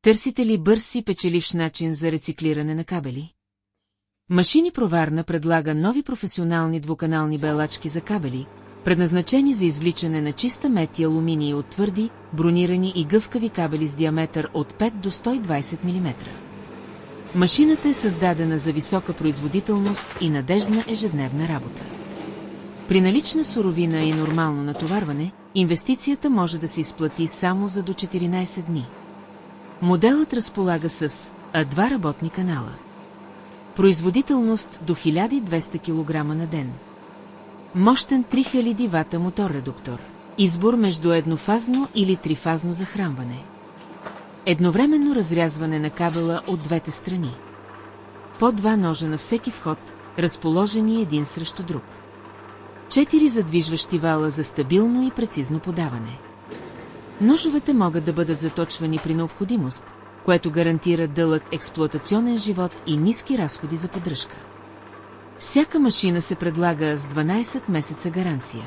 Търсите ли бърз и печеливш начин за рециклиране на кабели? Машини Проварна предлага нови професионални двуканални белачки за кабели, предназначени за извличане на чиста мед и алуминий от твърди, бронирани и гъвкави кабели с диаметър от 5 до 120 мм. Машината е създадена за висока производителност и надеждна ежедневна работа. При налична суровина и нормално натоварване, инвестицията може да се изплати само за до 14 дни. Моделът разполага с два работни канала. Производителност до 1200 кг на ден. Мощен 3000 вата мотор-редуктор. Избор между еднофазно или трифазно захранване. Едновременно разрязване на кабела от двете страни. По 2 ножа на всеки вход, разположени един срещу друг. 4 задвижващи вала за стабилно и прецизно подаване. Ножовете могат да бъдат заточвани при необходимост, което гарантира дълъг експлоатационен живот и ниски разходи за поддръжка. Всяка машина се предлага с 12 месеца гаранция.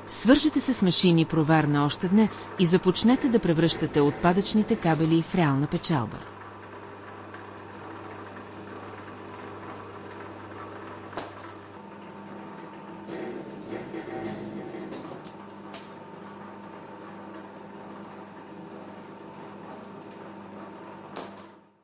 Свържете се с машини Проварна още днес и започнете да превръщате отпадъчните кабели в реална печалба.